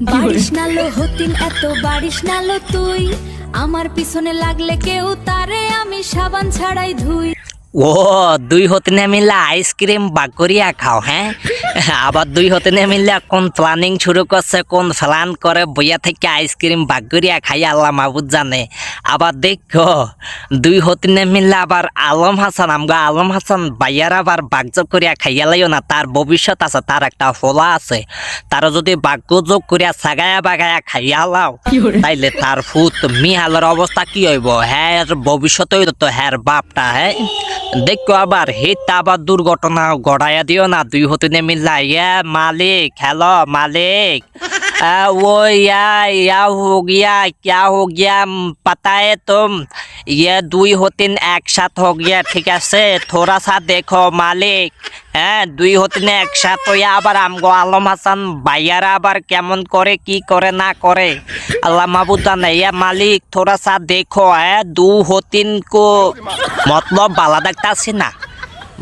বাড়িস নালো হতিন এত বাড়িস নালো তুই, আমার পিছনে লাগলে কেউ তারে আমি সাবান ছাড়াই ধুই। ও দুই হতিনে মিললে আইসক্রিম বাগ করিয়া খাও, হ্যাঁ? আবার দুই হতিনে মিললে কোন প্ল্যানিং শুরু করছে, কোন প্ল্যান করে বইয়া থেকে আইসক্রিম বাগ করিয়া খাই আল্লাহ মাহবুদ জানে। আবার দেখো দুই হতিনে মিললে আবার আলম হাসান, আমগো আলম হাসান বাইয়ার আবার বাগযোগ করিয়া খাইয়া লাইও না, তার ভবিষ্যৎ আছে, তার একটা ফলা আছে। তারা যদি বাগ্যযোগ করিয়া সাগায়া বাগায়া খাইয়া লাও তাইলে তার ফুত মিহালের অবস্থা কি হইব? হ্যাঁ ভবিষ্যৎ হইতো তো হ্যার বাপটা, হ্যাঁ দেখো আবার হেতা আবার দুর্ঘটনা গড়াইয়া দিও না দুই হতিনে মিল্লা। ইয়া মালিক, হ্যালো মালিক, वो या हो गया, क्या हो गया पता है तुम? ये दुई होतिन एक साथ हो गया, ठीक है? थोड़ा सा देखो मालिक, হ্যাঁ দুই হতিনে একসাথ হইয়া আবার আমগো আলম হাসান ভাইয়ারা আবার কেমন করে কি করে না করে আল্লাহ মাহবুদ জানে। ইয়া মালিক থোড়া সা দেখো, হ্যাঁ দু হতিন কো মতলব বালা দেখতাছি না,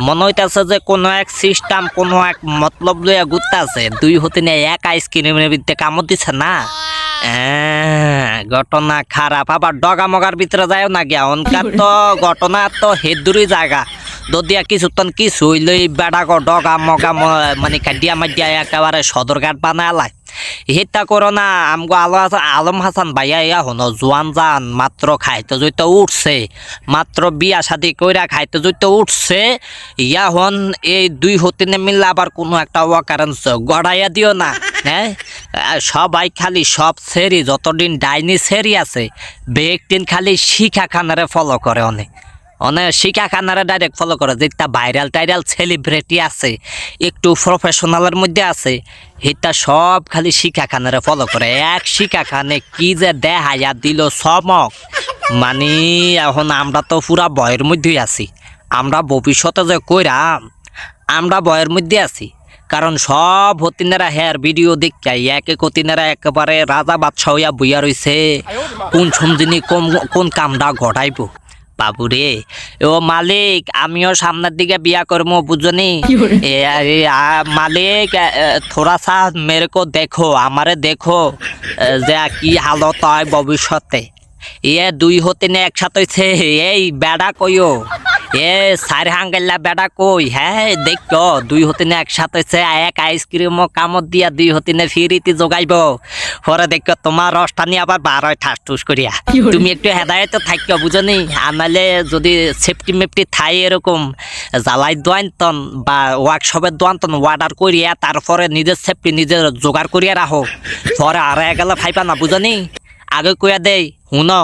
মনে হইতাছে যে কোনো এক সিস্টেম কোনো এক মতলব লইয়া ঘুরতাছে। দুই হতিনে এক আইসক্রিমের ভিতরে কামড় দিছে না, ঘটনা খারাপ। আবার ডগা মগার ভিতরে যায় না গিয়া অনকার তো ঘটনা তো হেদুরি জায়গা দদিয়া কিছুক্ষণ কিছু হইলে বেড়া ডগা মগা মানে কাটিয়া মাটিয়া একেবারে সদরঘাট বানায়। হেতা করো না আমগো আলম হাসান ভাইয়া ইয়া হনো জোয়ান জান মাত্র খাইতে জইতে উঠছে, মাত্র বিয়া শাদি কইরা খাইতে জইতে উঠছে। ইয়া হন এই দুই হতিনে মিললে আবার কোনো একটা ওয়াকারেন্স গড়াইয়া দিও না, হ্যাঁ? সবাই খালি সব সেরি যতদিন ডাইনি সেরি আছে বেগদিন খালি শিখা খানারে ফলো করে, অনেক শিখা খানারে ডাইরেক্ট ফলো করে। যেটা ভাইরাল টাইরাল সেলিব্রিটি আছে একটু প্রফেশনালের মধ্যে আছে এটা সব খালি শিখা খানারে ফলো করে। এক শিখা খানে কি যে দেখাইয়া দিল চমক, মানে এখন আমরা তো পুরা ভয়ের মধ্যেই আছি। আমরা ভবিষ্যতে যে কইরাম আমরা ভয়ের মধ্যে আছি, কারণ সব হতিনেরা হ্যার ভিডিও দেখাই এক এক হতিনেরা একেবারে রাজা বাদশাহ হইয়া বইয়া রইছে কোন সমদিনই কোন কামটা ঘটাইব। বাবুরে ও মালিক আমিও সামনের দিকে বিয়া করবো বুঝনি, মালিক থোড়া সা মেরে কো দেখো, আমারে দেখো যে কি হালত হয় ভবিষ্যতে। এ দুই হতিনে একসাথে হইছে, এই বেড়া কইও এ সার হাঙ্গাইলা বেড়া কই, হ্যাঁ দেখো দুই হতিনে একসাথে হইছে। এক আইসক্রিমও কামড় দিয়া দুই হতিনে ফিরিতে যোগাইব, পরে দেখো তোমার রসটা নিয়ে আবার বার হয় ঠাস ঠুস করিয়া। তুমি একটু হেদায়ত থাকো বুঝনি, আনালে যদি সেফটি মেফটি থাই এরকম জ্বালাই দোয়ান্তন বা ওয়ার্কশপের দোয়ান্তন অর্ডার করিয়া তারপরে নিজের সেফটি নিজের জোগাড় করিয়া রাখো, পরে আর গেলে ফাইবা না বুঝনি। আগে কইয়া দেই শুনো।